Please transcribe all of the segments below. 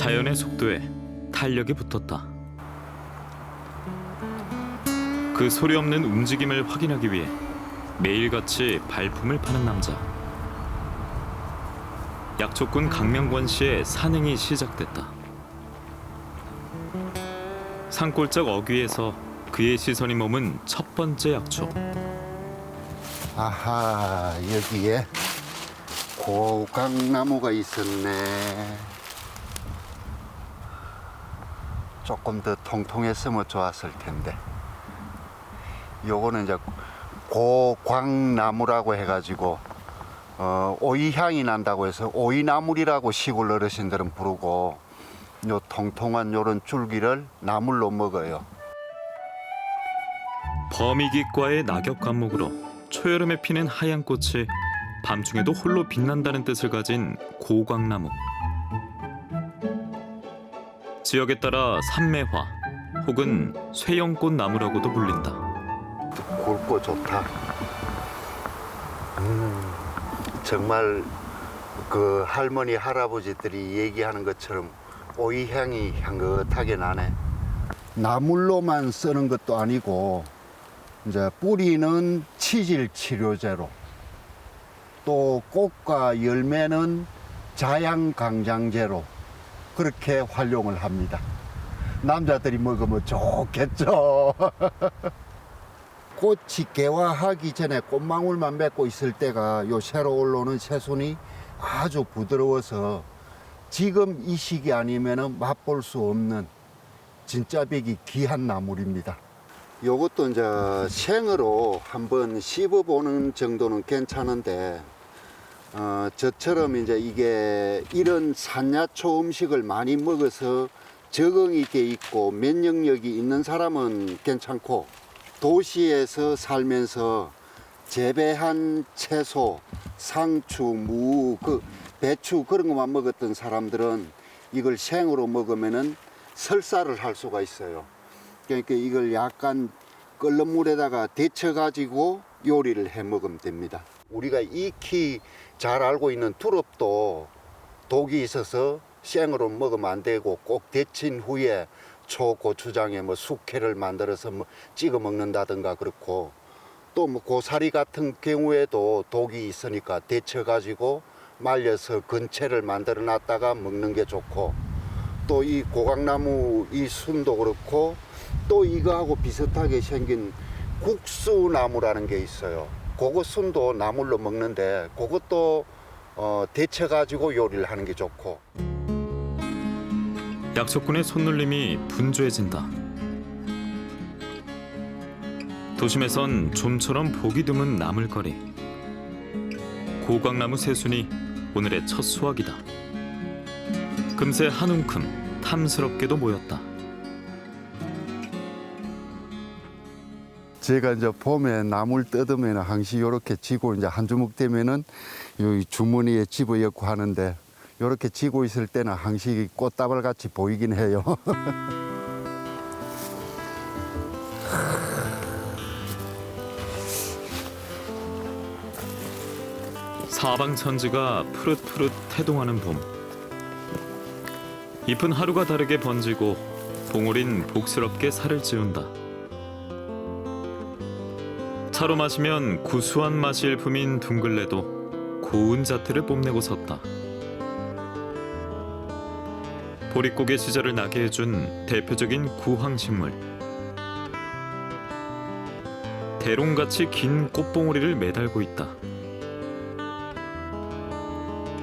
자연의 속도에 탄력이 붙었다. 그 소리 없는 움직임을 확인하기 위해 매일같이 발품을 파는 남자. 약초꾼 강명권 씨의 산행이 시작됐다. 산골짜기 어귀에서 그의 시선이 머문 첫 번째 약초. 아하, 여기에 고강나무가 있었네. 조금 더 통통했으면 좋았을 텐데. 요거는 이제 고광나무라고 해가지고 오이향이 난다고 해서 오이나물이라고 시골 어르신들은 부르고, 요 통통한 요런 줄기를 나물로 먹어요. 범이깃과의 낙엽 관목으로 초여름에 피는 하얀 꽃이 밤중에도 홀로 빛난다는 뜻을 가진 고광나무. 지역에 따라 산매화 혹은 쇠연꽃 나무라고도 불린다. 굵고 좋다. 정말 그 할머니 할아버지들이 얘기하는 것처럼 오이 향이 향긋하게 나네. 나물로만 쓰는 것도 아니고 이제 뿌리는 치질 치료제로, 또 꽃과 열매는 자양 강장제로 그렇게 활용을 합니다. 남자들이 먹으면 좋겠죠. 꽃이 개화하기 전에 꽃망울만 맺고 있을 때가 요 새로 올라오는 새순이 아주 부드러워서 지금 이 시기 아니면은 맛볼 수 없는 진짜 배기 귀한 나물입니다. 요것도 이제 생으로 한번 씹어보는 정도는 괜찮은데, 저처럼 이제 이게 이런 산야초 음식을 많이 먹어서 적응이 돼 있고 면역력이 있는 사람은 괜찮고, 도시에서 살면서 재배한 채소, 상추, 무, 배추 그런 것만 먹었던 사람들은 이걸 생으로 먹으면은 설사를 할 수가 있어요. 그러니까 이걸 약간 끓는 물에다가 데쳐가지고 요리를 해 먹으면 됩니다. 우리가 익히 잘 알고 있는 두릅도 독이 있어서 생으로 먹으면 안 되고, 꼭 데친 후에 초고추장에 뭐 숙회를 만들어서 뭐 찍어 먹는다든가 그렇고, 또 뭐 고사리 같은 경우에도 독이 있으니까 데쳐가지고 말려서 건채를 만들어 놨다가 먹는 게 좋고, 또 이 고강나무 이 순도 그렇고, 또 이거하고 비슷하게 생긴 국수나무라는 게 있어요. 그거 순도 나물로 먹는데 그것도 데쳐가지고 요리를 하는 게 좋고. 약초꾼의 손놀림이 분주해진다. 도심에선 좀처럼 보기 드문 나물거리. 고광나무 새순이 오늘의 첫 수확이다. 금세 한 움큼 탐스럽게도 모였다. 제가 이제 봄에 나물 뜯으면 항시 요렇게 지고 이제 한 주먹 되면은 요 주머니에 집어 엮고 하는데, 요렇게 지고 있을 때는 항시 꽃다발 같이 보이긴 해요. 사방천지가 푸릇푸릇 태동하는 봄. 잎은 하루가 다르게 번지고 봉오린 복스럽게 살을 찌운다. 차로 마시면 구수한 맛이 일품인 둥글레도 고운 자태를 뽐내고 섰다. 보릿고개 시절을 나게 해준 대표적인 구황식물. 대롱같이 긴 꽃봉오리를 매달고 있다.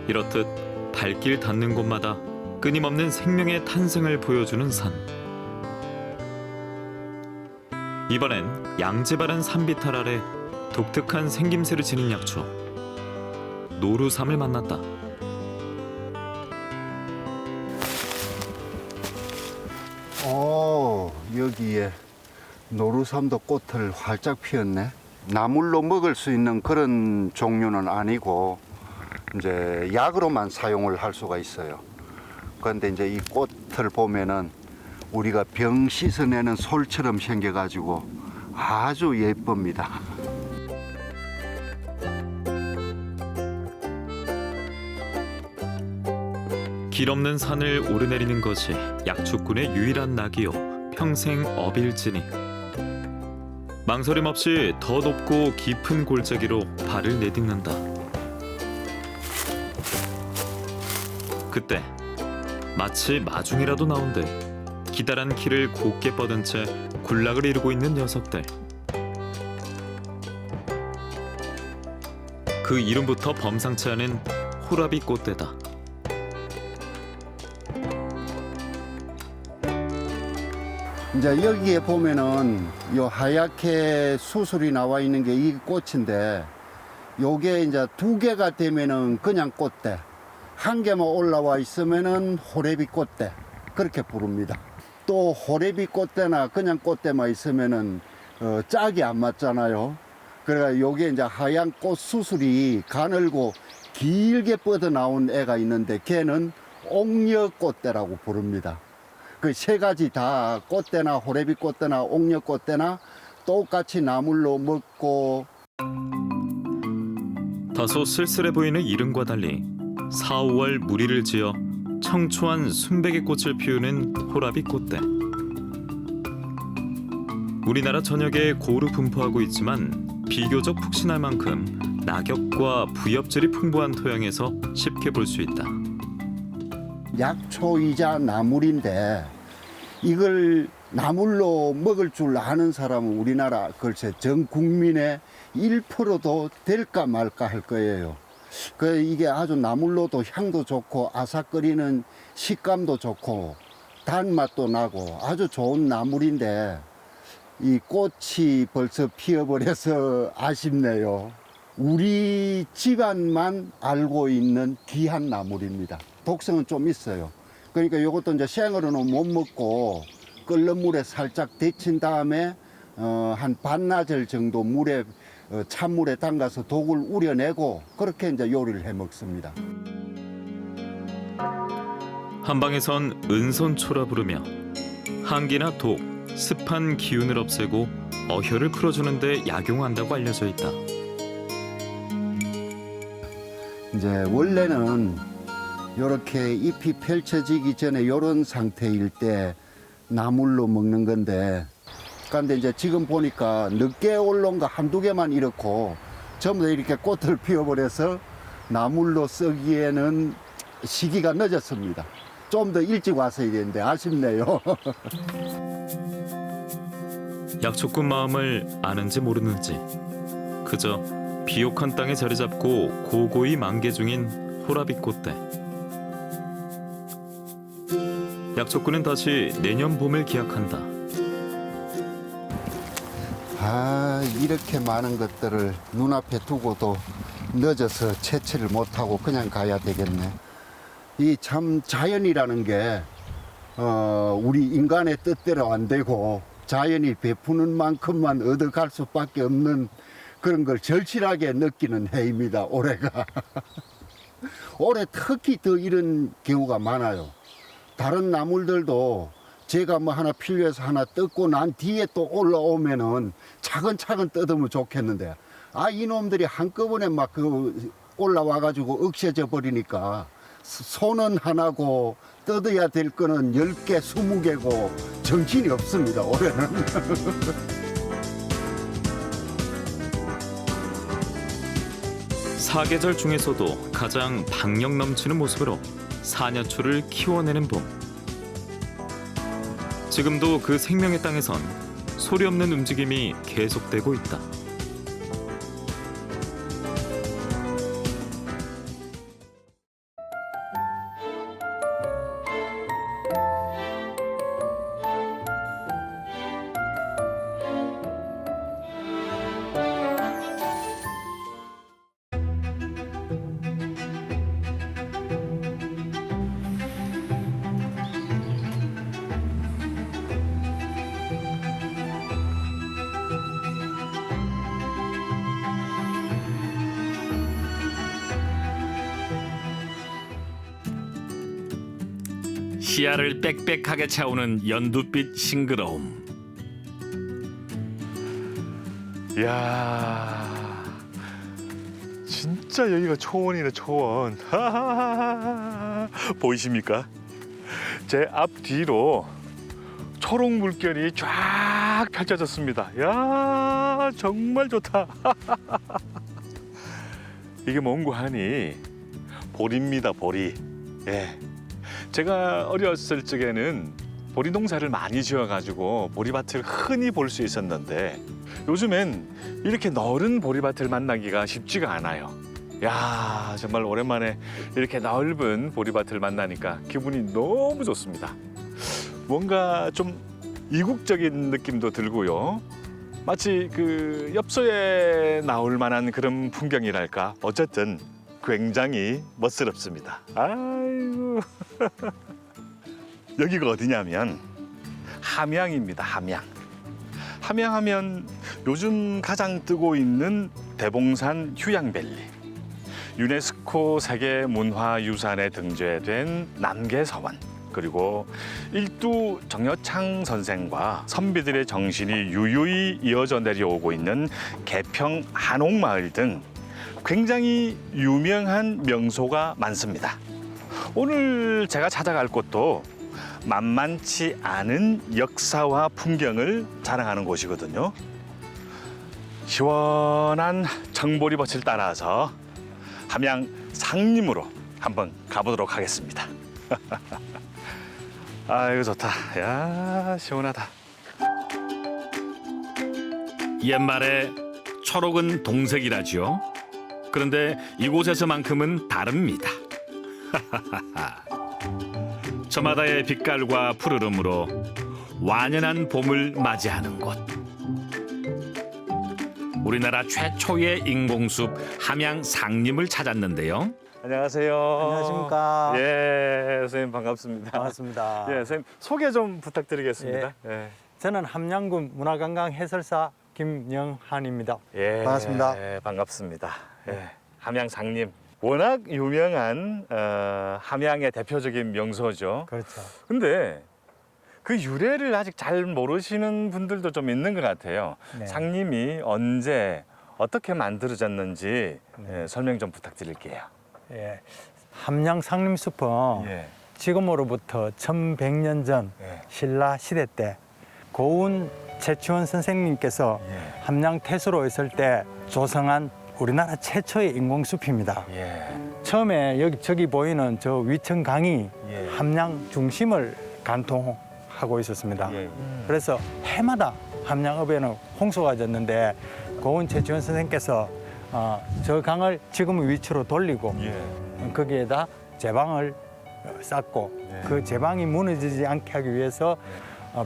이렇듯 발길 닿는 곳마다 끊임없는 생명의 탄생을 보여주는 산. 이번엔 양지바른 산비탈 아래 독특한 생김새를 지닌 약초 노루삼을 만났다. 여기에 노루삼도 꽃을 활짝 피웠네. 나물로 먹을 수 있는 그런 종류는 아니고 이제 약으로만 사용을 할 수가 있어요. 그런데 이제 이 꽃을 보면은 우리가 병 씻어내는 솔처럼 생겨가지고 아주 예쁩니다. 길 없는 산을 오르내리는 것이 약초꾼의 유일한 낙이요 평생 업일지니 망설임 없이 더 높고 깊은 골짜기로 발을 내딛는다. 그때 마치 마중이라도 나온 듯 기다란 키를 곧게 뻗은 채 군락을 이루고 있는 녀석들. 그 이름부터 범상치 않은 호라비 꽃대다. 이제 여기에 보면은 요 하얗게 수술이 나와 있는 게 이 꽃인데, 요게 이제 2개가 되면은 그냥 꽃대, 1개만 올라와 있으면은 호래비 꽃대, 그렇게 부릅니다. 또 호래비 꽃대나 그냥 꽃대만 있으면은 짝이 안 맞잖아요. 그래가 요게 이제 하얀 꽃 수술이 가늘고 길게 뻗어 나온 애가 있는데, 걔는 옥녀꽃대라고 부릅니다. 그 3가지 다 꽃대나 호래비 꽃대나 옥녀 꽃대나 똑같이 나물로 먹고. 다소 쓸쓸해 보이는 이름과 달리 4, 5월 무리를 지어 청초한 순백의 꽃을 피우는 호라비 꽃대. 우리나라 전역에 고루 분포하고 있지만 비교적 푹신할 만큼 낙엽과 부엽질이 풍부한 토양에서 쉽게 볼 수 있다. 약초이자 나물인데 이걸 나물로 먹을 줄 아는 사람은 우리나라 글쎄 전 국민의 1%도 될까 말까 할 거예요. 이게 아주 나물로도 향도 좋고 아삭거리는 식감도 좋고 단맛도 나고 아주 좋은 나물인데, 이 꽃이 벌써 피어버려서 아쉽네요. 우리 집안만 알고 있는 귀한 나물입니다. 독성은 좀 있어요. 그러니까 이것도 이제 생으로는 못 먹고 끓는 물에 살짝 데친 다음에 한 반나절 정도 물에 찬물에 담가서 독을 우려내고 그렇게 이제 요리를 해 먹습니다. 한방에선 은선초라 부르며 한기나 독, 습한 기운을 없애고 어혈을 풀어주는데 약용한다고 알려져 있다. 이제 원래는 이렇게 잎이 펼쳐지기 전에 이런 상태일 때 나물로 먹는 건데, 그런데 이제 지금 보니까 늦게 올라온 거 1-2개만 이렇고 전부 다 이렇게 꽃을 피워버려서 나물로 쓰기에는 시기가 늦었습니다. 좀 더 일찍 왔어야 되는데 아쉽네요. 약초꾼 마음을 아는지 모르는지 그저 비옥한 땅에 자리 잡고 고고히 만개 중인 호라비 꽃대. 약초꾼은 다시 내년 봄을 기약한다. 이렇게 많은 것들을 눈앞에 두고도 늦어서 채취를 못하고 그냥 가야 되겠네. 이 참 자연이라는 게 우리 인간의 뜻대로 안 되고 자연이 베푸는 만큼만 얻어갈 수밖에 없는 그런 걸 절실하게 느끼는 해입니다, 올해가. 올해 특히 더 이런 경우가 많아요. 다른 나물들도 제가 뭐 하나 필요해서 하나 뜯고 난 뒤에 또 올라오면은 차근차근 뜯으면 좋겠는데, 이놈들이 한꺼번에 막 올라와가지고 억세져 버리니까 손은 하나고 뜯어야 될 거는 10개, 20개고 정신이 없습니다, 올해는. 사계절 중에서도 가장 박력 넘치는 모습으로 사냐초를 키워내는 봄. 지금도 그 생명의 땅에선 소리 없는 움직임이 계속되고 있다. 시야를 빽빽하게 채우는 연두빛 싱그러움. 이야, 진짜 진짜 여기가 초원이네, 초원. 보이십니까? 제 앞뒤로 초록 물결이 쫙 펼쳐졌습니다. 야, 정말 좋다. 이게 뭔고 하니 보리입니다, 보리. 예. 제가 어렸을 적에는 보리 농사를 많이 지어가지고 보리밭을 흔히 볼 수 있었는데 요즘엔 이렇게 넓은 보리밭을 만나기가 쉽지가 않아요. 야, 정말 오랜만에 이렇게 넓은 보리밭을 만나니까 기분이 너무 좋습니다. 뭔가 좀 이국적인 느낌도 들고요. 마치 그 엽서에 나올 만한 그런 풍경이랄까. 어쨌든 굉장히 멋스럽습니다. 아이고. 여기가 어디냐면 함양입니다. 함양. 함양하면 요즘 가장 뜨고 있는 대봉산 휴양밸리. 유네스코 세계문화유산에 등재된 남계서원, 그리고 일두 정여창 선생과 선비들의 정신이 유유히 이어져 내려오고 있는 개평 한옥마을 등 굉장히 유명한 명소가 많습니다. 오늘 제가 찾아갈 곳도 만만치 않은 역사와 풍경을 자랑하는 곳이거든요. 시원한 청보리밭을 따라서 함양 상림으로 한번 가보도록 하겠습니다. 아이고 좋다. 야, 시원하다. 옛말에 초록은 동색이라지요. 그런데 이곳에서만큼은 다릅니다. 저마다의 빛깔과 푸르름으로 완연한 봄을 맞이하는 곳. 우리나라 최초의 인공숲 함양 상림을 찾았는데요. 안녕하세요. 안녕하십니까. 예, 선생님 반갑습니다. 반갑습니다. 예, 선생님 소개 좀 부탁드리겠습니다. 예. 저는 함양군 문화관광 해설사 김영한입니다. 예, 반갑습니다. 예, 반갑습니다. 예, 함양 상림. 워낙 유명한 함양의 대표적인 명소죠. 그렇죠. 근데 그 유래를 아직 잘 모르시는 분들도 좀 있는 것 같아요. 네. 상림이 언제 어떻게 만들어졌는지 네. 예, 설명 좀 부탁드릴게요. 예. 함양 상림숲은 예. 지금으로부터 1100년 전 예. 신라 시대 때 고운 최치원 선생님께서 예. 함양 태수로 있을 때 조성한 우리나라 최초의 인공숲입니다. 예. 처음에 저기 보이는 저 위천강이 예. 함양 중심을 관통하고 있었습니다. 예. 그래서 해마다 함양읍에는 홍수가 졌는데 고은 최치원 선생께서 저 강을 지금 위치로 돌리고 예. 거기에다 제방을 쌓고 예. 그 제방이 무너지지 않게 하기 위해서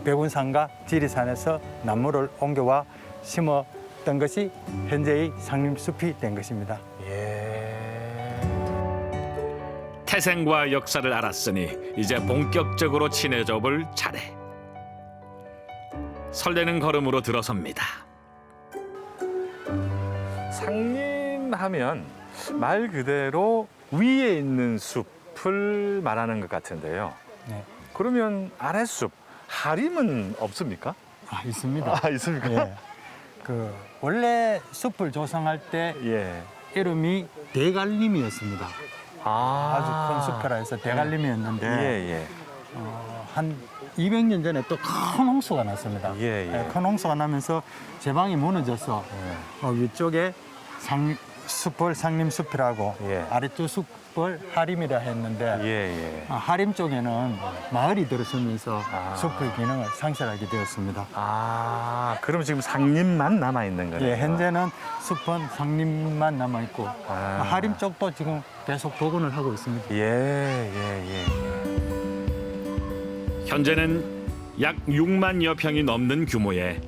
백운산과 지리산에서 나무를 옮겨와 심었던 것이 현재의 상림숲이 된 것입니다. 태생과 역사를 알았으니 이제 본격적으로 친해져 볼 차례. 설레는 걸음으로 들어섭니다. 상림하면 말 그대로 위에 있는 숲을 말하는 것 같은데요. 네. 그러면 아랫숲, 하림은 없습니까? 있습니다. 아, 있습니까? 예. 원래 숲을 조성할 때 예. 이름이 대갈림이었습니다. 아주 큰 숲이라 해서 대갈림이었는데 예, 예. 한 200년 전에 또 큰 홍수가 났습니다. 예, 예. 큰 홍수가 나면서 제방이 무너져서 위쪽에 숲을 상림숲이라고 예. 아래쪽 숲을 하림이라 했는데 예, 예. 하림 쪽에는 마을이 들어서면서 아. 숲의 기능을 상실하게 되었습니다. 아, 그럼 지금 상림만 남아 있는 거네요. 예, 현재는 숲은 상림만 남아 있고 아. 하림 쪽도 지금 계속 복원을 하고 있습니다. 예, 예, 예. 현재는 약 6만여 평이 넘는 규모의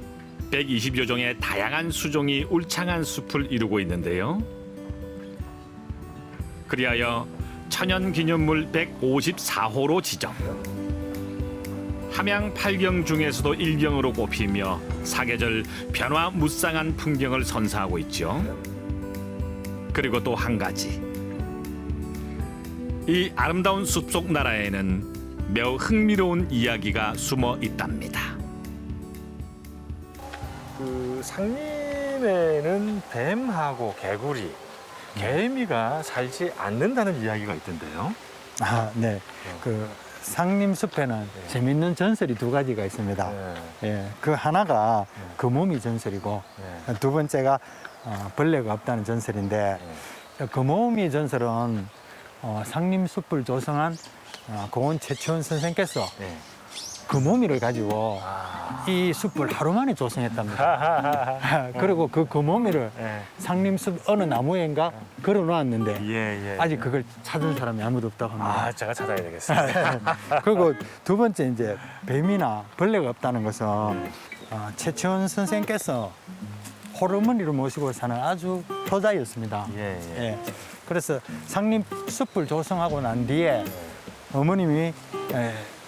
120여 종의 다양한 수종이 울창한 숲을 이루고 있는데요. 그리하여 천연기념물 154호로 지정. 함양 8경 중에서도 1경으로 꼽히며 사계절 변화무쌍한 풍경을 선사하고 있죠. 그리고 또 한 가지. 이 아름다운 숲속 나라에는 매우 흥미로운 이야기가 숨어 있답니다. 그 상림에는 뱀하고 개구리 개미가 살지 않는다는 이야기가 있던데요. 아, 네. 그 상림숲에는 재밌는 전설이 두 가지가 있습니다. 네. 예, 그 하나가 금오미 전설이고 네. 두 번째가 벌레가 없다는 전설인데 금오미 전설은 상림숲을 조성한 고은 최치원 선생께서 네. 금오미를 가지고 이 숲을 하루 만에 조성했답니다. 그리고 그 금오미를 네. 상림숲 어느 나무에인가 걸어 놓았는데 예, 예. 아직 그걸 찾은 사람이 아무도 없다고 합니다. 아, 제가 찾아야 되겠습니다. 그리고 두 번째 이제 뱀이나 벌레가 없다는 것은 최치원 선생께서 호르몬이를 모시고 사는 아주 효자였습니다. 예, 예. 예. 그래서 상림숲을 조성하고 난 뒤에 어머님이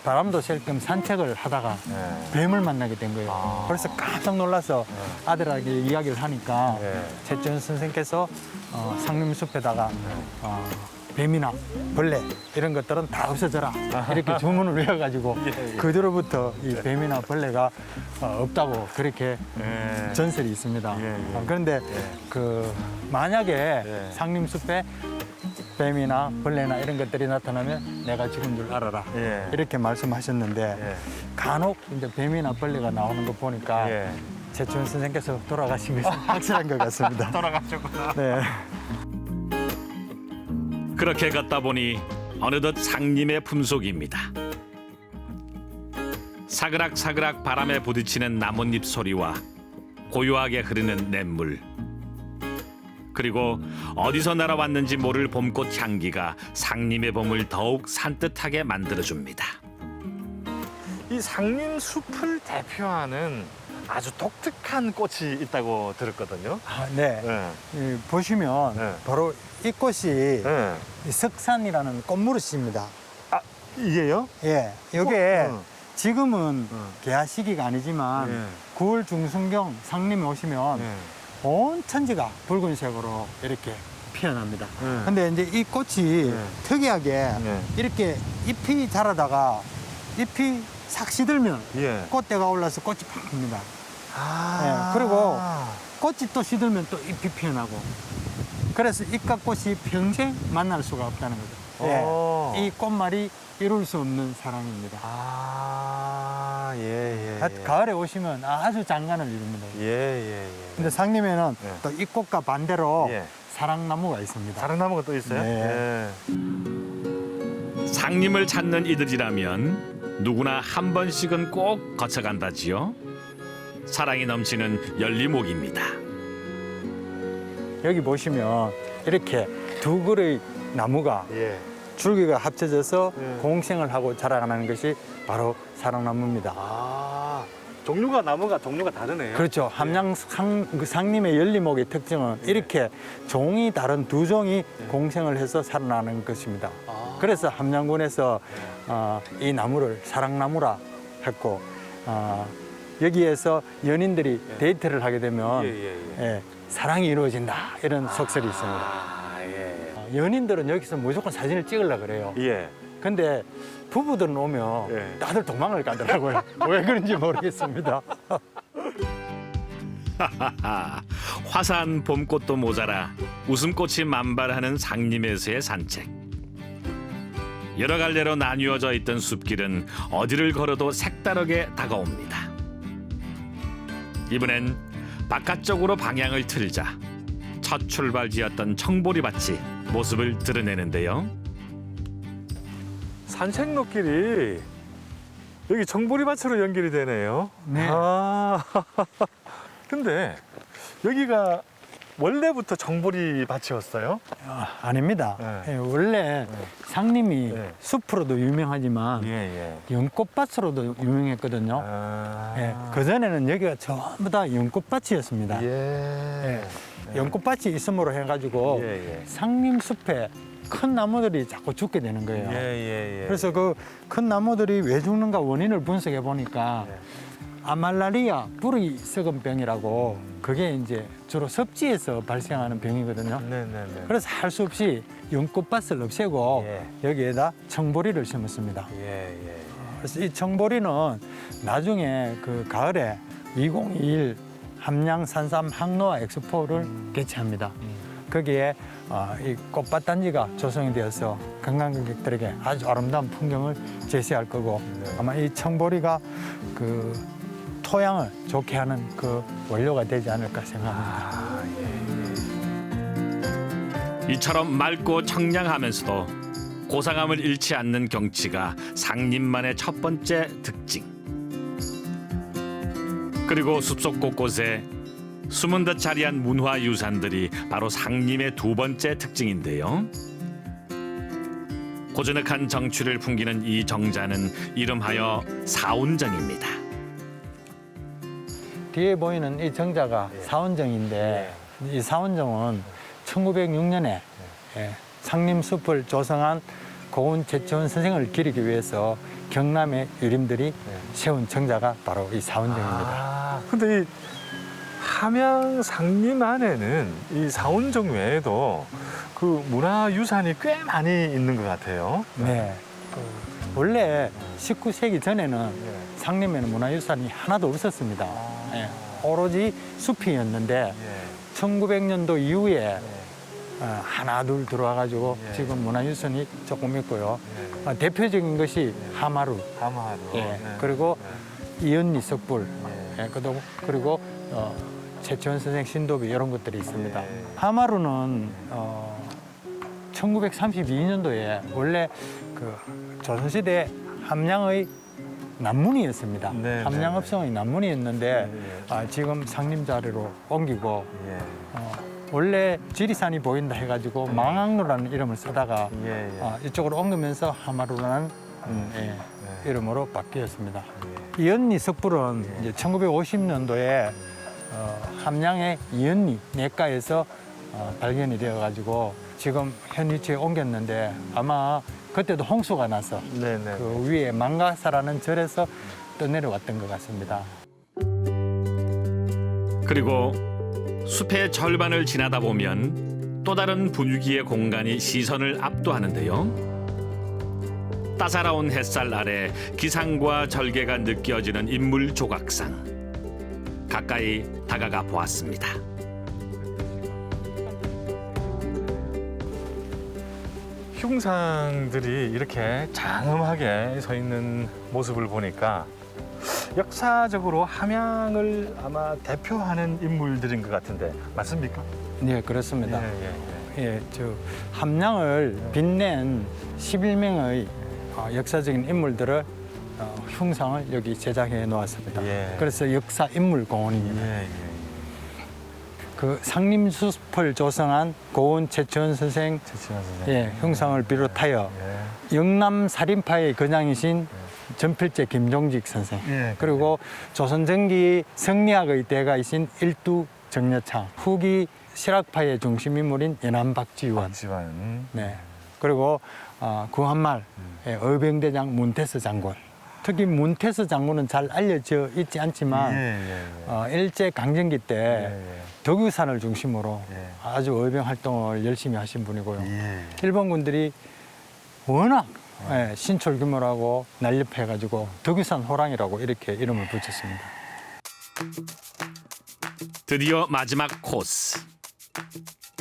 바람도 쐴 겸 산책을 하다가 네. 뱀을 만나게 된 거예요. 그래서 깜짝 놀라서 아들에게 이야기를 하니까 네. 최치원 선생께서 상림숲에다가 뱀이나 벌레 이런 것들은 다 없어져라 이렇게 주문을 외워가지고 그 뒤로부터 이 뱀이나 벌레가 없다고 그렇게 예. 전설이 있습니다. 예, 예. 그런데 그 만약에 예. 상림숲에 뱀이나 벌레나 이런 것들이 나타나면 내가 죽은 줄 알아라 예. 이렇게 말씀하셨는데 예. 간혹 이제 뱀이나 벌레가 나오는 거 보니까 예. 최치원 선생께서 돌아가신 것은 확실한 것 같습니다. 돌아가셨구나. 네. 그렇게 걷다 보니 어느덧 상림의 품속입니다. 사그락사그락 바람에 부딪히는 나뭇잎 소리와 고요하게 흐르는 냇물, 그리고 어디서 날아왔는지 모를 봄꽃 향기가 상림의 봄을 더욱 산뜻하게 만들어줍니다. 이 상림숲을 대표하는 아주 독특한 꽃이 있다고 들었거든요. 네. 네. 보시면 네. 바로 이 꽃이 네. 이 석산이라는 꽃무릇입니다. 아, 이게요? 예, 이게 어. 지금은 개화 시기가 아니지만 예. 9월 중순경 상림에 오시면 네. 온 천지가 붉은색으로 이렇게 피어납니다. 네. 근데 이제 이 꽃이 네. 특이하게 네. 이렇게 잎이 자라다가 잎이 싹 시들면 예. 꽃대가 올라서 꽃이 팍 핍니다. 아. 네, 그리고 꽃이 또 시들면 또 잎이 피어나고 그래서 잎과 꽃이 평생 만날 수가 없다는 거죠. 예, 이 꽃말이 이룰 수 없는 사랑입니다. 아, 예, 예. 가을에 오시면 아주 장관을 이룹니다. 예, 예, 예. 근데 상림에는 네. 또 이 꽃과 반대로 예. 사랑나무가 있습니다. 사랑나무가 또 있어요? 네. 예. 상림을 찾는 이들이라면 누구나 한 번씩은 꼭 거쳐간다지요. 사랑이 넘치는 열리목입니다. 여기 보시면 이렇게 두 그루의 나무가 예. 줄기가 합쳐져서 네. 공생을 하고 자라가는 것이 바로 사랑나무입니다. 아, 나무가 종류가 다르네요. 그렇죠. 그 상림의 열리목의 특징은 이렇게 종이 다른 두 종이 공생을 해서 살아나는 것입니다. 그래서 함양군에서 이 나무를 사랑나무라 했고 여기에서 연인들이 데이트를 하게 되면 예, 사랑이 이루어진다 이런 속설이 있습니다. 아, 예. 연인들은 여기서 무조건 사진을 찍으려고 그래요. 예. 근데 부부들은 오면 예. 다들 도망을 가더라고요. 왜 그런지 모르겠습니다. 화사한 봄꽃도 모자라 웃음꽃이 만발하는 상림에서의 산책. 여러 갈래로 나뉘어져 있던 숲길은 어디를 걸어도 색다르게 다가옵니다. 이번엔 바깥쪽으로 방향을 틀자 첫 출발지였던 청보리밭이 모습을 드러내는데요. 산책로길이 여기 정보리밭으로 연결이 되네요. 네. 아, 근데 여기가 원래부터 정보리밭이었어요? 아닙니다. 네. 예, 원래 상림이 네. 숲으로도 유명하지만 예. 연꽃밭으로도 유명했거든요. 아. 예, 그전에는 여기가 전부 다 연꽃밭이었습니다. 예. 연꽃밭이 있음으로 해가지고 예. 상림숲에 큰 나무들이 자꾸 죽게 되는 거예요. 예. 그래서 그 큰 나무들이 왜 죽는가 원인을 분석해 보니까 아말라리아 뿌리 썩은 병이라고 그게 이제 주로 섭지에서 발생하는 병이거든요. 네네네. 그래서 할 수 없이 연꽃밭을 없애고 여기에다 청보리를 심었습니다. 예. 그래서 이 청보리는 나중에 그 가을에 2021 함양 산삼 항로화 엑스포를 개최합니다. 거기에 이 꽃밭 단지가 조성이 되어서 관광객들에게 아주 아름다운 풍경을 제시할 거고 아마 이 청보리가 그 토양을 좋게 하는 그 원료가 되지 않을까 생각합니다. 이처럼 맑고 청량하면서도 고상함을 잃지 않는 경치가 상림만의 첫 번째 특징. 그리고 숲속 곳곳에 숨은 듯 자리한 문화유산들이 바로 상림의 두 번째 특징인데요. 고즈넉한 정취를 풍기는 이 정자는 이름하여 사운정입니다. 뒤에 보이는 이 정자가 사원정인데 이 사원정은 1906년에 상림숲을 조성한 고은 최치원 선생을 기리기 위해서 경남의 유림들이 세운 정자가 바로 이 사원정입니다. 근데 이 함양 상림 안에는 이 사원정 외에도 그 문화유산이 꽤 많이 있는 것 같아요. 네. 원래 19세기 전에는 상림에는 문화유산이 하나도 없었습니다. 오로지 숲이었는데 1900년도 이후에 하나 둘 들어와가지고 지금 문화유산이 조금 있고요. 대표적인 것이 하마루, 그리고 이연리 석불, 그리고 최치원 선생 신도비 이런 것들이 있습니다. 하마루는 1932년도에 원래 그 조선시대 함양의 남문이었습니다. 함양읍성의 남문이었는데 지금 상림자리로 옮기고 원래 지리산이 보인다 해가지고 망항로라는 이름을 쓰다가 이쪽으로 옮기면서 하마루라는 이름으로 바뀌었습니다. 이연리 석불은 이제 1950년도에 함양의 이연리 내과에서 발견이 되어가지고 지금 현 위치에 옮겼는데 아마 그때도 홍수가 나서 그 위에 망가사라는 절에서 떠내려왔던 것 같습니다. 그리고 숲의 절반을 지나다 보면 또 다른 분위기의 공간이 시선을 압도하는데요. 따사로운 햇살 아래 기상과 절개가 느껴지는 인물 조각상. 가까이 다가가 보았습니다. 흉상들이 이렇게 장엄하게 서 있는 모습을 보니까 역사적으로 함양을 아마 대표하는 인물들인 것 같은데 맞습니까? 네, 그렇습니다. 함양을 빛낸 11명의 역사적인 인물들을 흉상을 여기 제작해 놓았습니다. 그래서 역사 인물 공원입니다. 그 상림숲을 조성한 고은 최치원 선생 흉상을 비롯하여 영남 살인파의 거장이신 전필제 김종직 선생, 그리고 조선 전기 성리학의 대가이신 일두 정여창, 후기 실학파의 중심 인물인 연암 박지원, 그리고 구한말 의병대장 문태서 장군. 특히 문태서 장군은 잘 알려져 있지 않지만 일제 강점기 때 덕유산을 중심으로 아주 의병 활동을 열심히 하신 분이고요. 일본군들이 워낙 신철 규모라고 난립해가지고 덕유산 호랑이라고 이렇게 이름을 붙였습니다. 드디어 마지막 코스.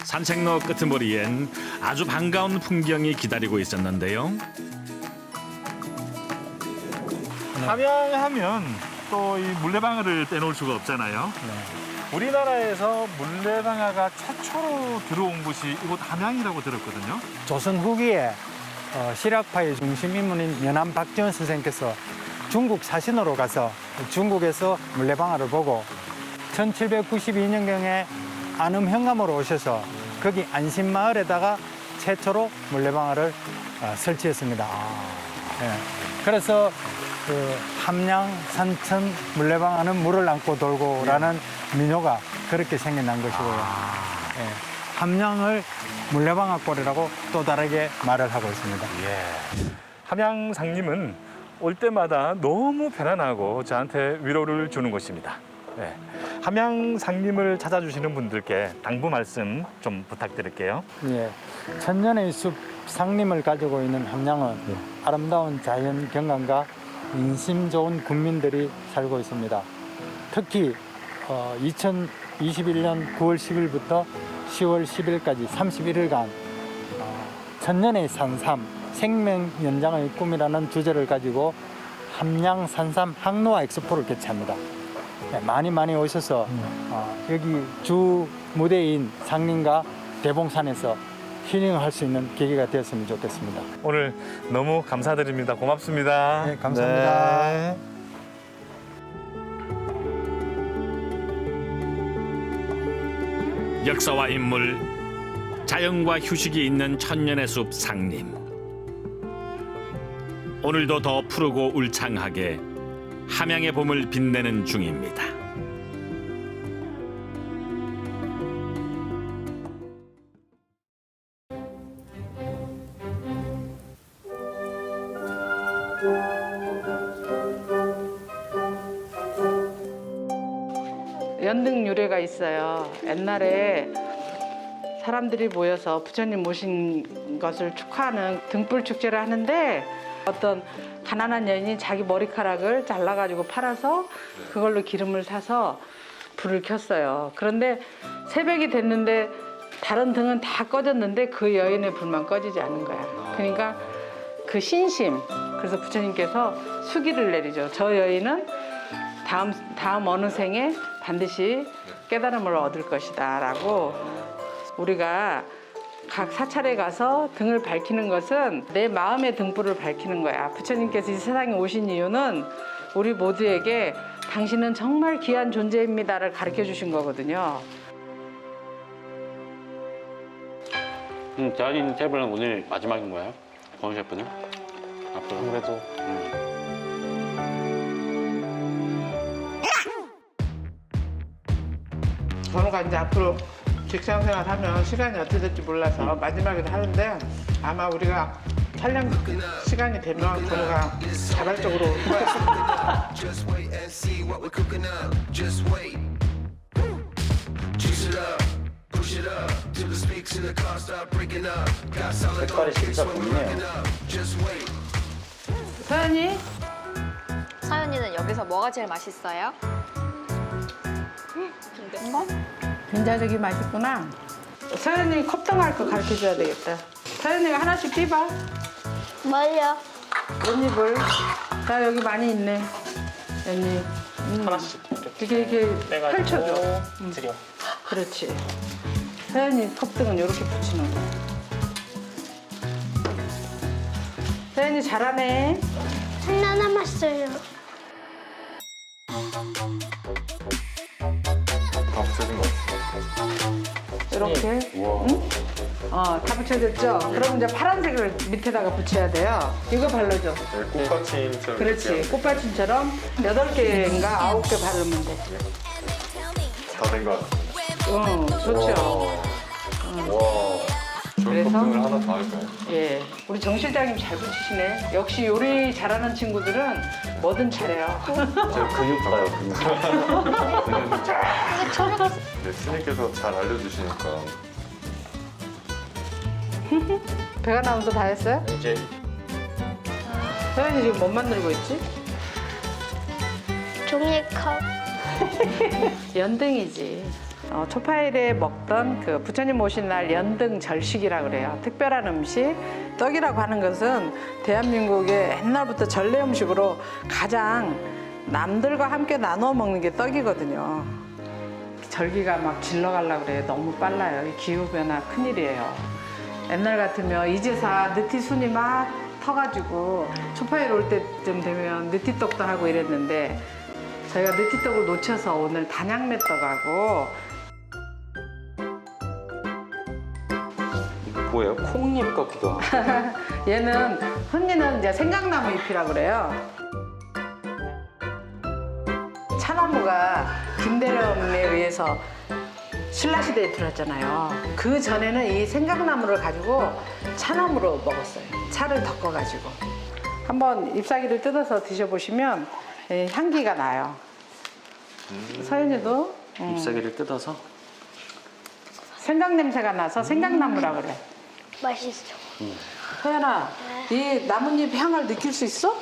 산책로 끄트머리엔 아주 반가운 풍경이 기다리고 있었는데요. 함양하면 또 이 물레방아를 빼놓을 수가 없잖아요. 우리나라에서 물레방아가 최초로 들어온 곳이 이곳 함양이라고 들었거든요. 조선 후기에 실학파의 중심 인물인 연암 박지원 선생께서 중국 사신으로 가서 중국에서 물레방아를 보고 1792년경에 안음 현감으로 오셔서 거기 안심마을에다가 최초로 물레방아를 설치했습니다. 그래서 그 함양 산천 물레방아는 물을 안고 돌고라는 민요가 그렇게 생겨난 것이고요. 함양을 물레방아골이라고 또 다르게 말을 하고 있습니다. 함양 상림은 올 때마다 너무 편안하고 저한테 위로를 주는 곳입니다. 함양 상림을 찾아주시는 분들께 당부 말씀 좀 부탁드릴게요. 천년의 숲 상림을 가지고 있는 함양은 아름다운 자연 경관과 인심 좋은 군민들이 살고 있습니다. 특히 2021년 9월 10일부터 10월 10일까지 31일간 천년의 산삼 생명 연장의 꿈이라는 주제를 가지고 함양 산삼 항노화 엑스포를 개최합니다. 네, 많이 오셔서 여기 주 무대인 상림과 대봉산에서 힐링을 할 수 있는 계기가 되었으면 좋겠습니다. 오늘 너무 감사드립니다. 고맙습니다. 네, 감사합니다. 네. 역사와 인물, 자연과 휴식이 있는 천년의 숲 상림. 오늘도 더 푸르고 울창하게 함양의 봄을 빛내는 중입니다. 연등 유래가 있어요. 옛날에 사람들이 모여서 부처님 모신 것을 축하하는 등불 축제를 하는데 어떤 가난한 여인이 자기 머리카락을 잘라가지고 팔아서 그걸로 기름을 사서 불을 켰어요. 그런데 새벽이 됐는데 다른 등은 다 꺼졌는데 그 여인의 불만 꺼지지 않은 거야. 그러니까 그 신심. 그래서 부처님께서 수기를 내리죠. 저 여인은 다음 어느 생에 반드시 깨달음을 얻을 것이다 라고. 우리가 각 사찰에 가서 등을 밝히는 것은 내 마음의 등불을 밝히는 거야. 부처님께서 이 세상에 오신 이유는 우리 모두에게 당신은 정말 귀한 존재입니다를 가르쳐 주신 거거든요. 대한인 테이블은 오늘 마지막인 거예요? 권우 셰프는? 앞으로 아무래도 번호가 이제 앞으로 직장생활 하면 시간이 어떻게 될지 몰라서 마지막에도 하는데 아마 우리가 촬영 시간이 되면 번호가 자발적으로 올 거야. Just wait and see what we're cooking up. Just wait. Juice it up, push it up till the speaks in the car start breaking up. Got solid on kicks when we're rocking up. Just wait. 서연이 서연이는 여기서 뭐가 제일 맛있어요? 빈자적이 맛있구나. 서연이 컵등할 거 가르쳐 줘야 되겠다. 서연이가 하나씩 띄봐. 뭘요? 연잎을. 자 여기 많이 있네. 연잎. 하나씩 이렇게 펼쳐줘. 드려. 그렇지. 서연이 컵등은 이렇게 붙이는 거야. 서연이 잘하네. 하나 남았어요. 이렇게. 응? 다 붙여졌죠? 그럼 이제 파란색을 밑에다가 붙여야 돼요. 이거 발라줘. 꽃받침처럼. 그렇지. 꽃받침처럼 8개인가 9개 바르면 돼. 다 된 것 같아요. 좋죠. 와. 좋은 그래서? 컵등을 하나 더 할까요? 예. 우리 정 실장님 잘 붙이시네. 역시 요리 잘하는 친구들은 뭐든 잘해요. 제가 근육 봐요, 근육. 네, 스님께서 잘 알려주시니까. 배가 나오면서 다 했어요? 이제 서연이 지금 뭐 만들고 있지? 종이컵. 연등이지. 초파일에 먹던 그 부처님 모신 날 연등 절식이라고 그래요. 특별한 음식. 떡이라고 하는 것은 대한민국의 옛날부터 전래 음식으로 가장 남들과 함께 나눠 먹는 게 떡이거든요. 절기가 막 질러가려고 그래요. 너무 빨라요. 이 기후변화 큰일이에요. 옛날 같으면 이제사 느티순이 막 터가지고 초파일 올 때쯤 되면 느티떡도 하고 이랬는데 저희가 느티떡을 놓쳐서 오늘 단양매떡하고 뭐예요? 콩잎 같기도 하고. 얘는 흔히는 이제 생강나무 잎이라고 그래요. 차나무가 김대령에 의해서 신라시대에 들어왔잖아요. 그 전에는 이 생강나무를 가지고 차나무로 먹었어요. 차를 덮어가지고. 한번 잎사귀를 뜯어서 드셔보시면 향기가 나요. 서연이도 잎사귀를 뜯어서 생강 냄새가 나서 생강나무라고 그래. 맛있어. 서연아, 이 나뭇잎 향을 느낄 수 있어?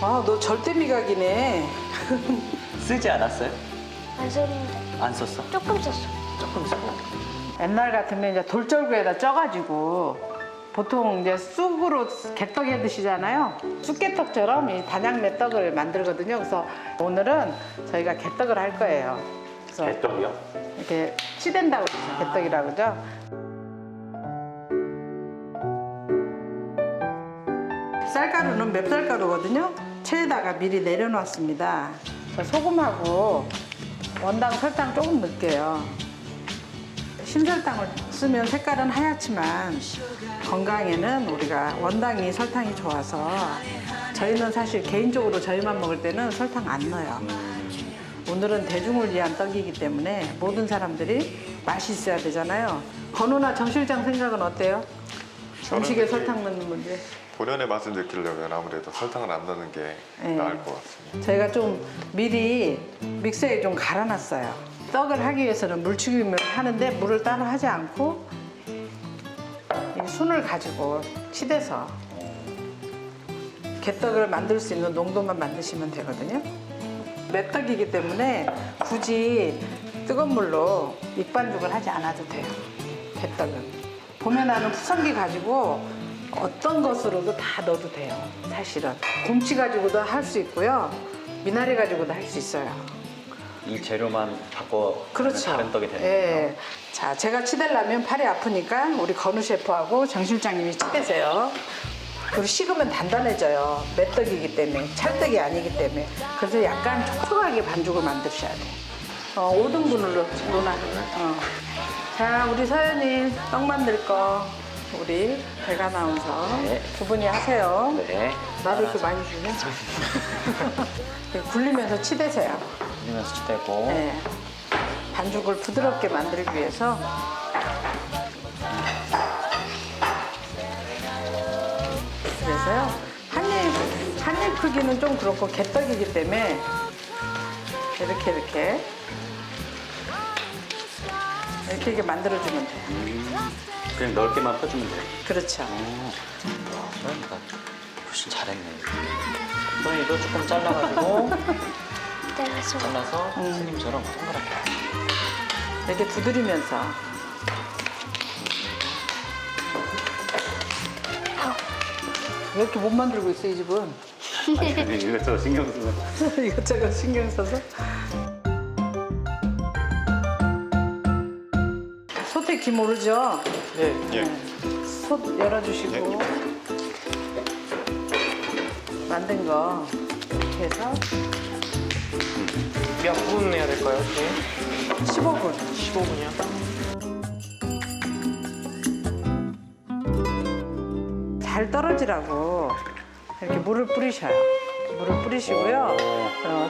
아, 너 절대 미각이네. 쓰지 않았어요? 안 썼는데. 안 썼어? 조금 썼어. 조금 쓰고. 옛날 같으면 이제 돌절구에다 쪄가지고 보통 이제 쑥으로 개떡 해 드시잖아요. 쑥개떡처럼 이 단양매떡을 만들거든요. 그래서 오늘은 저희가 개떡을 할 거예요. 그래서 개떡이요? 이렇게 치댄다고 그러죠. 개떡이라고 그러죠. 쌀가루는 맵쌀가루거든요. 체에다가 미리 내려놨습니다. 소금하고 원당 설탕 조금 넣을게요. 신설탕을 쓰면 색깔은 하얗지만 건강에는 우리가 원당이 설탕이 좋아서 저희는 사실 개인적으로 저희만 먹을 때는 설탕 안 넣어요. 오늘은 대중을 위한 떡이기 때문에 모든 사람들이 맛이 있어야 되잖아요. 건우나 정 실장 생각은 어때요? 음식에 설탕 넣는 문제. 본연의 맛을 느끼려면 아무래도 설탕을 안 넣는 게 나을 것 같습니다. 저희가 좀 미리 믹서에 좀 갈아놨어요. 떡을 하기 위해서는 물추김을 하는데 물을 따로 하지 않고 이 순을 가지고 치대서 개떡을 만들 수 있는 농도만 만드시면 되거든요. 맷떡이기 때문에 굳이 뜨거운 물로 밑반죽을 하지 않아도 돼요. 개떡은. 봄에 나는 푸성기 가지고 어떤 것으로도 다 넣어도 돼요. 사실은. 곰치 가지고도 할 수 있고요. 미나리 가지고도 할 수 있어요. 이 재료만 바꿔 그렇죠. 다른 떡이 되는 예. 거예요? 자, 제가 치대려면 팔이 아프니까 우리 건우 셰프하고 정 실장님이 치대세요. 그리고 식으면 단단해져요. 맷떡이기 때문에, 찰떡이 아니기 때문에. 그래서 약간 촉촉하게 반죽을 만드셔야 돼요. 5등분으로 논아. 자, 우리 서연이 떡 만들 거 우리 백 아나운서 네. 두 분이 하세요. 네. 나도 이렇게 많이 주냐? 굴리면서 치대세요. 굴리면서 치대고. 네. 반죽을 부드럽게 만들기 위해서 그래서요 한입 크기는 좀 그렇고 개떡이기 때문에 이렇게 만들어주면 돼요. 그냥 넓게만 펴주면 돼요. 그렇죠. 소연이가 훨씬 잘했네. 소연이도 조금 잘라가지고 잘라서 선생님처럼 동그랗게. 이렇게 두드리면서 왜 이렇게 못 만들고 있어, 이 집은? 이것저것 신경 쓰면. 이것저것 신경 써서. 소태 김 모르죠? 예. 솥 열어주시고 만든 거 이렇게 해서 몇 분 해야 될까요? 15분. 15분이요? 잘 떨어지라고 이렇게 물을 뿌리셔요. 물을 뿌리시고요.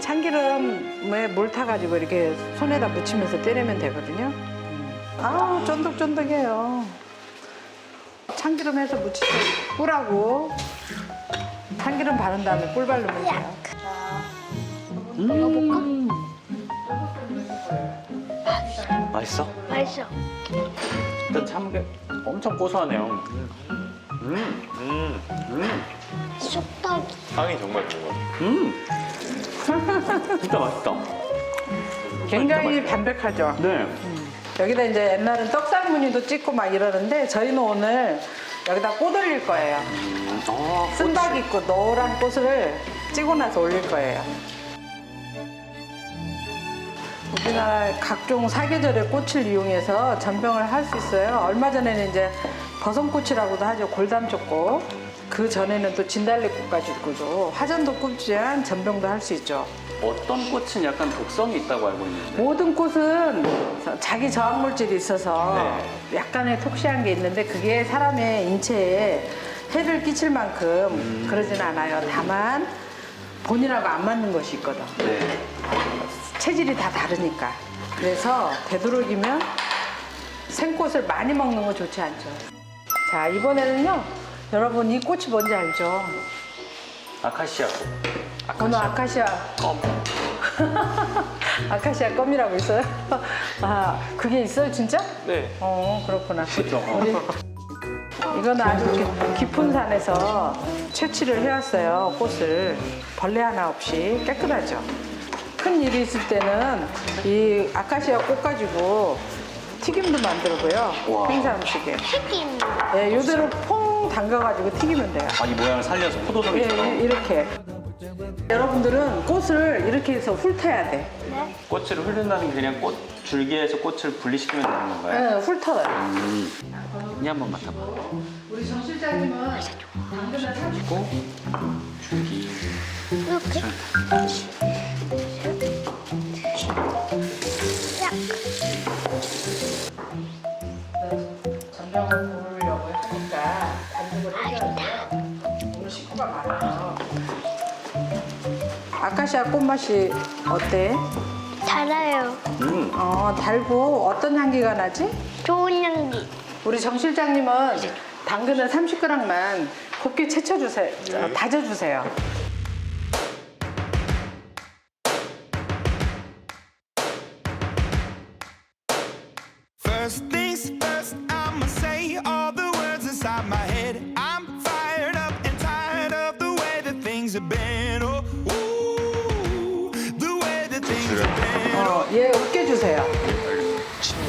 참기름에 물 타가지고 이렇게 손에다 묻히면서 때리면 되거든요. 아우, 쫀득쫀득해요. 참기름 해서 묻히고 꿀하고 참기름 바른 다음에 꿀 바르면 돼요. 맛있어? 맛있어. 일단 참게 엄청 고소하네요. 쑥떡. 향이 정말 좋아요. 진짜 맛있다. 굉장히 담백하죠. 네. 여기다 이제 옛날엔 떡상무늬도 찍고 막 이러는데 저희는 오늘 여기다 꽃 올릴 거예요. 쓴박 있고 노란 꽃을 찍고 나서 올릴 거예요. 우리나라 각종 사계절의 꽃을 이용해서 전병을 할 수 있어요. 얼마 전에는 이제 버선꽃이라고도 하죠. 골담초꽃. 그 전에는 또 진달래꽃까지 있고도 화전도 꼽지만 전병도 할 수 있죠. 어떤 꽃은 약간 독성이 있다고 알고 있는데. 모든 꽃은 자기 저항물질이 있어서 약간의 톡시한 게 있는데 그게 사람의 인체에 해를 끼칠 만큼 그러진 않아요. 다만 본인하고 안 맞는 것이 있거든. 네. 체질이 다 다르니까. 그래서 되도록이면 생꽃을 많이 먹는 거 좋지 않죠. 자, 이번에는요. 여러분 이 꽃이 뭔지 알죠? 아카시아 꽃. 오늘 아카시아 껌. 아카시아 껌이라고 있어요? 아, 그게 있어요, 진짜? 네. 그렇구나. 그렇죠. 이거는 아주 깊은 산에서 채취를 해왔어요, 꽃을. 벌레 하나 없이 깨끗하죠. 큰 일이 있을 때는 이 아카시아 꽃 가지고 튀김도 만들고요. 행사 음식에. 튀김. 예, 요대로 퐁 담가가지고 튀기면 돼요. 아, 이 모양을 살려서 포도송이처럼. 예, 이렇게. 여러분들은 꽃을 이렇게 해서 훑어야 돼. 꽃을 흐른다는 게 그냥 꽃 줄기에서 꽃을 분리시키면 되는 건가요? 예, 훑어요. 이 한번 맡아봐. 우리 정 실장님은 당근을 그리고 줄기. 이렇게. 전병을 부으려고 하니까 반죽을 해줘야 돼요. 오늘 식구가 많아요. 아카시아 꽃맛이 어때? 달아요. 달고 어떤 향기가 나지? 좋은 향기. 우리 정 실장님은 당근을 30g만 곱게 채쳐주세요. 다져주세요. First things first, I'ma say all the words inside my head. I'm fired up and tired of the way that things have been. Oh, ooh, the way that things have been. 얘 으깨주세요.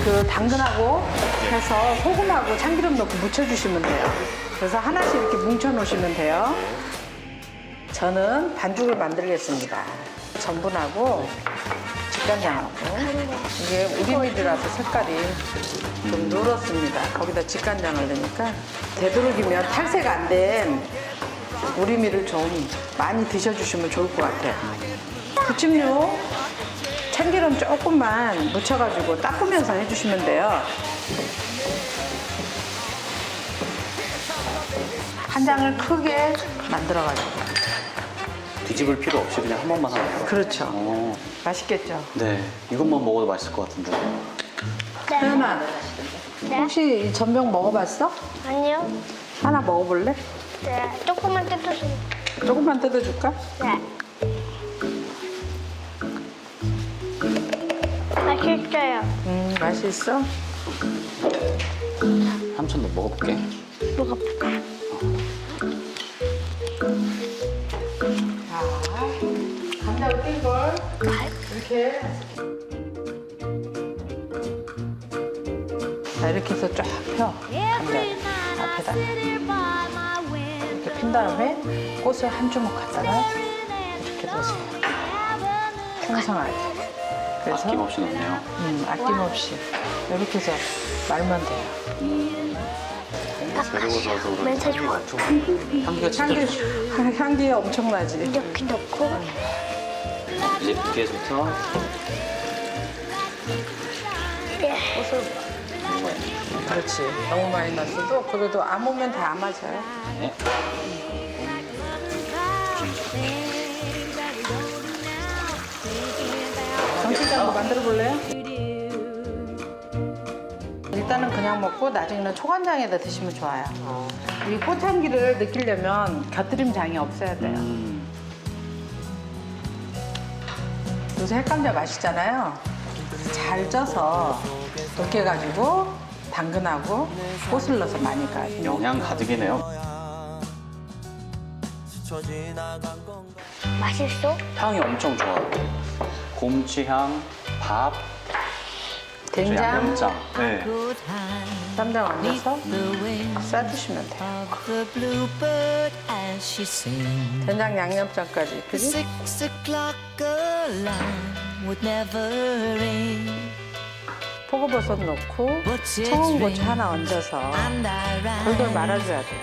그 당근하고 해서 소금하고 참기름 넣고 무쳐주시면 돼요. 그래서 하나씩 이렇게 뭉쳐놓으시면 돼요. 저는 반죽을 만들겠습니다. 전분하고 직간장하고 이게 우리밀이라서 색깔이 좀 누렇습니다. 거기다 직간장을 넣으니까 되도록이면 탈색 안 된 우리밀을 좀 많이 드셔주시면 좋을 것 같아요. 부침류 참기름 조금만 묻혀가지고 닦으면서 해주시면 돼요. 한 장을 크게 만들어가지고. 뒤집을 필요 없이 그냥 한 번만 하는 거예요? 그렇죠. 맛있겠죠? 네, 이것만 먹어도 맛있을 것 같은데. 혜연아, 혹시 이 전병 먹어봤어? 아니요. 하나 먹어볼래? 네. 조금만 뜯어주세요. 조금만 뜯어줄까? 네. 맛있어요. 맛있어? 삼촌도 먹어볼게. 먹어볼까? 자, 감자 으깬 걸 이렇게. 자, 이렇게 해서 쫙 펴. 감자 앞에다. 이렇게 핀 다음에 꽃을 한 주먹 갖다가 이렇게 넣으세요. 풍성하게. 그래서 아낌없이 넣네요. 아낌없이 이렇게 해서 말면 돼요. 재료가 좋아서 그런지 멘트 좋아. 향기가 진짜 향기 엄청나지? 이렇게 넣고 이제 뒤에서부터 꽃을 그렇지. 너무 많이 넣었어도 그래도 안 오면 다 안 맞아요. 네. 정치장도 만들어 볼래요? 일단은 그냥 먹고 나중에는 초간장에다 드시면 좋아요. 이 꽃향기를 느끼려면 곁들임 장이 없어야 돼요. 요새 핵감자 맛있잖아요. 잘 쪄서 으깨가지고 당근하고 꽃을 넣어서 많이 가요. 영양 가득이네요. 맛있어? 향이 엄청 좋아요. 곰취향, 밥, 된장, 양념장. 네. 쌈장 얹어서 싸드시면 돼요. 된장 양념장까지, 그지? 포고버섯 넣고 청은 고추 하나 얹어서 돌돌 말아줘야 돼요.